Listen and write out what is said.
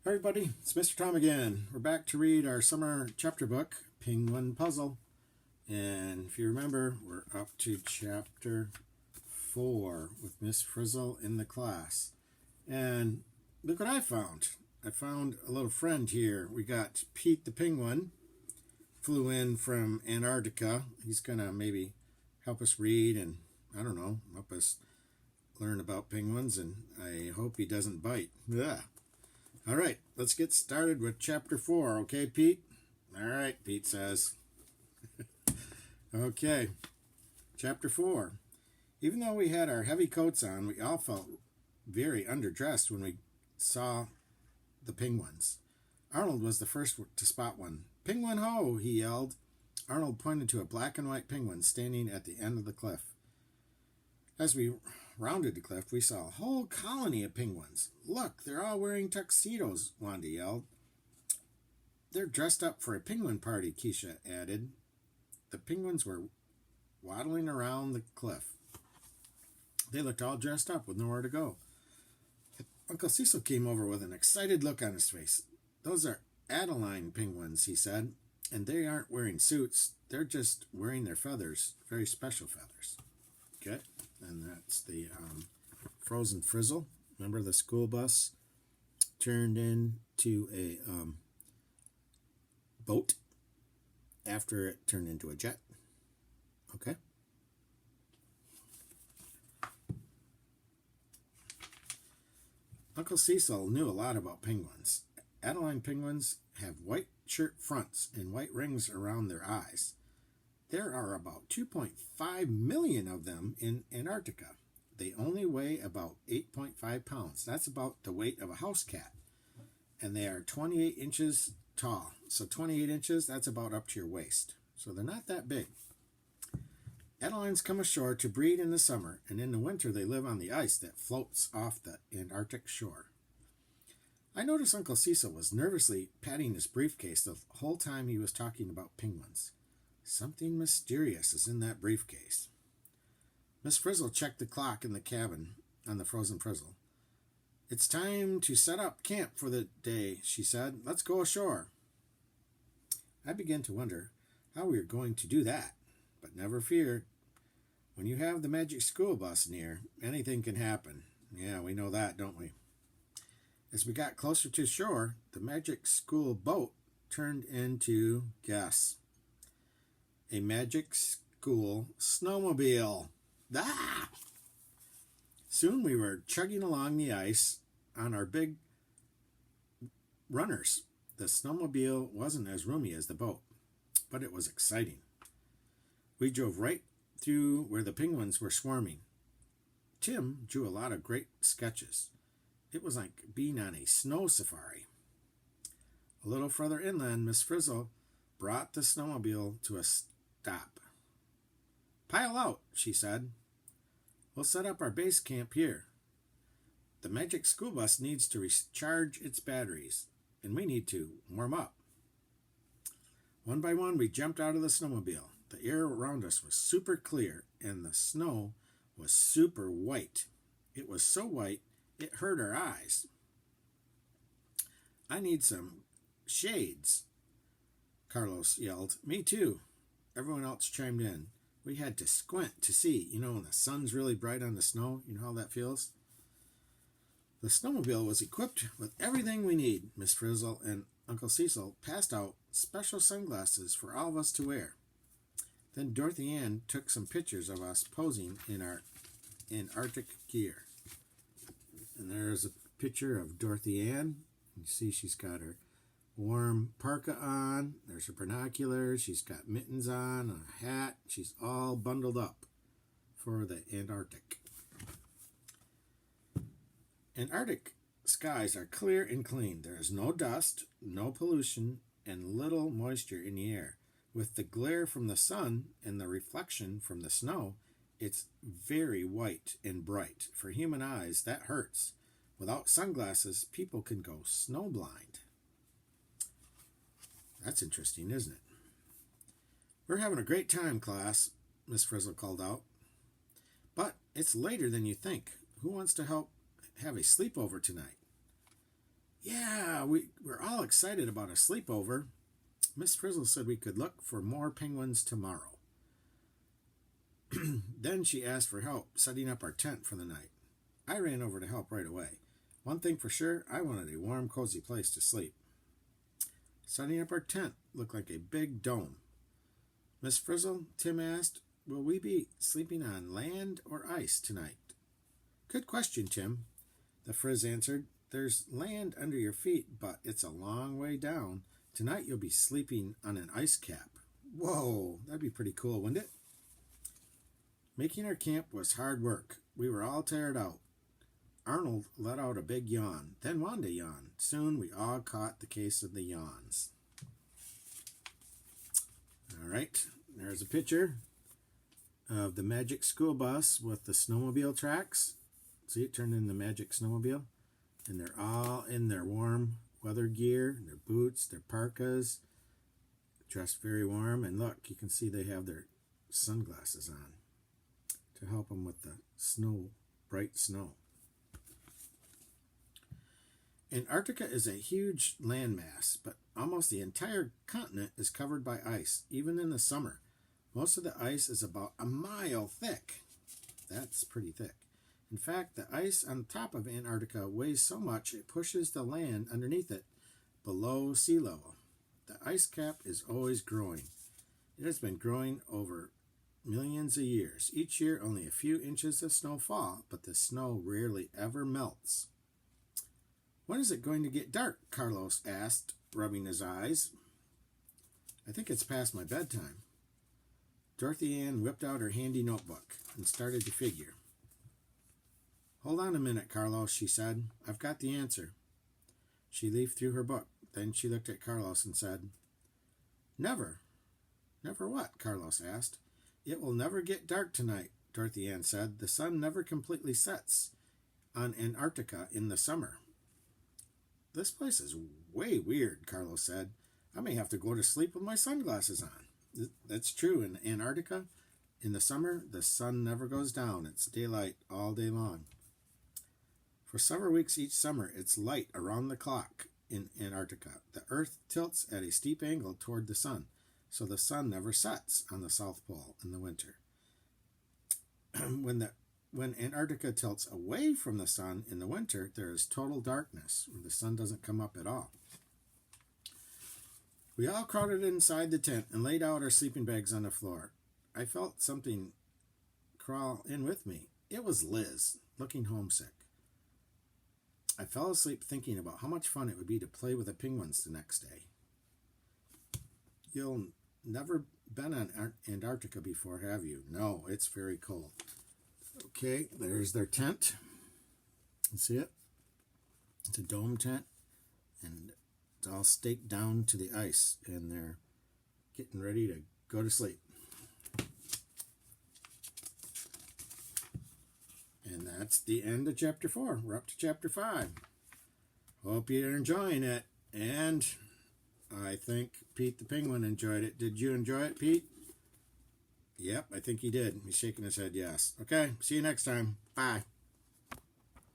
Hi everybody, it's Mr. Tom again. We're back to read our summer chapter book, Penguin Puzzle. And if you remember, we're up to chapter 4 with Miss Frizzle in the class. And look what I found. I found a little friend here. We got Pete the Penguin, flew in from Antarctica. He's going to maybe help us read and, I don't know, help us learn about penguins. And I hope he doesn't bite. Yeah. All right, let's get started with chapter 4. Okay, Pete? All right, Pete says. Okay, chapter 4. Even though we had our heavy coats on, we all felt very underdressed when we saw the penguins. Arnold was the first to spot one. "Penguin ho!" he yelled. Arnold pointed to a black and white penguin standing at the end of the cliff. As we rounded the cliff, we saw a whole colony of penguins. "Look, they're all wearing tuxedos," Wanda yelled. "They're dressed up for a penguin party," Keisha added. The penguins were waddling around the cliff. They looked all dressed up with nowhere to go. Uncle Cecil came over with an excited look on his face. "Those are Adeline penguins," he said, "and they aren't wearing suits. They're just wearing their feathers, very special feathers." Okay. And that's the Frozen Frizzle. Remember the school bus turned into a boat after it turned into a jet. Okay. Uncle Cecil knew a lot about penguins. Adeline penguins have white shirt fronts and white rings around their eyes. There are about 2.5 million of them in Antarctica. They only weigh about 8.5 pounds. That's about the weight of a house cat. And they are 28 inches tall. So 28 inches, that's about up to your waist. So they're not that big. Adelines come ashore to breed in the summer, and in the winter they live on the ice that floats off the Antarctic shore. I noticed Uncle Cecil was nervously patting his briefcase the whole time he was talking about penguins. Something mysterious is in that briefcase. Miss Frizzle checked the clock in the cabin on the Frozen Frizzle. "It's time to set up camp for the day," she said. "Let's go ashore." I began to wonder how we were going to do that, but never fear. When you have the magic school bus near, anything can happen. Yeah, we know that, don't we? As we got closer to shore, the magic school boat turned into, guess, a magic school snowmobile. Ah! Soon we were chugging along the ice on our big runners. The snowmobile wasn't as roomy as the boat, but it was exciting. We drove right through where the penguins were swarming. Tim drew a lot of great sketches. It was like being on a snow safari. A little further inland, Miss Frizzle brought the snowmobile to a stop. "Pile out," she said. "We'll set up our base camp here. The magic school bus needs to recharge its batteries, and we need to warm up." One by one, we jumped out of the snowmobile. The air around us was super clear, and the snow was super white. It was so white, it hurt our eyes. "I need some shades," Carlos yelled. "Me too," everyone else chimed in. We had to squint to see, when the sun's really bright on the snow. You know how that feels? The snowmobile was equipped with everything we need. Miss Frizzle and Uncle Cecil passed out special sunglasses for all of us to wear. Then Dorothy Ann took some pictures of us posing in our Antarctic gear. And there's a picture of Dorothy Ann. You see she's got her warm parka on. There's her binoculars. She's got mittens on, a hat. She's all bundled up for the Antarctic. Antarctic skies are clear and clean. There is no dust, no pollution, and little moisture in the air. With the glare from the sun and the reflection from the snow, it's very white and bright. For human eyes, that hurts. Without sunglasses, people can go snowblind. That's interesting, isn't it? "We're having a great time, class," Miss Frizzle called out. "But it's later than you think. Who wants to help have a sleepover tonight?" Yeah, we're all excited about a sleepover. Miss Frizzle said we could look for more penguins tomorrow. Then she asked for help setting up our tent for the night. I ran over to help right away. One thing for sure, I wanted a warm, cozy place to sleep. Setting up our tent looked like a big dome. Miss Frizzle, Tim asked, will we be sleeping on land or ice tonight? Good question, Tim. The Frizz answered, there's land under your feet, but it's a long way down. Tonight you'll be sleeping on an ice cap. Whoa, that'd be pretty cool, wouldn't it? Making our camp was hard work. We were all tired out. Arnold let out a big yawn. Then Wanda yawned. Soon we all caught the case of the yawns. All right, there's a picture of the magic school bus with the snowmobile tracks. See, it turned into the magic snowmobile. And they're all in their warm weather gear, their boots, their parkas, dressed very warm. And look, you can see they have their sunglasses on to help them with the snow, bright snow. Antarctica is a huge landmass, but almost the entire continent is covered by ice, even in the summer. Most of the ice is about a mile thick. That's pretty thick. In fact, the ice on top of Antarctica weighs so much it pushes the land underneath it below sea level. The ice cap is always growing. It has been growing over millions of years. Each year only a few inches of snow fall, but the snow rarely ever melts. When is it going to get dark? Carlos asked, rubbing his eyes. I think it's past my bedtime. Dorothy Ann whipped out her handy notebook and started to figure. Hold on a minute, Carlos, she said. I've got the answer. She leafed through her book. Then she looked at Carlos and said, Never. Never what? Carlos asked. It will never get dark tonight, Dorothy Ann said. The sun never completely sets on Antarctica in the summer. This place is way weird, Carlos said. I may have to go to sleep with my sunglasses on. That's true. In Antarctica, in the summer, the sun never goes down. It's daylight all day long. For several weeks each summer, it's light around the clock in Antarctica. The Earth tilts at a steep angle toward the sun, so the sun never sets on the South Pole in the winter. When Antarctica tilts away from the sun in the winter, there is total darkness, where the sun doesn't come up at all. We all crowded inside the tent and laid out our sleeping bags on the floor. I felt something crawl in with me. It was Liz, looking homesick. I fell asleep thinking about how much fun it would be to play with the penguins the next day. You'll never been on Antarctica before, have you? No, it's very cold. Okay, there's their tent. You see it? It's a dome tent, and it's all staked down to the ice, and they're getting ready to go to sleep. And that's the end of Chapter 4. We're up to Chapter 5. Hope you're enjoying it, and I think Pete the Penguin enjoyed it. Did you enjoy it, Pete? Yep, I think he did. He's shaking his head yes. Okay, see you next time. Bye.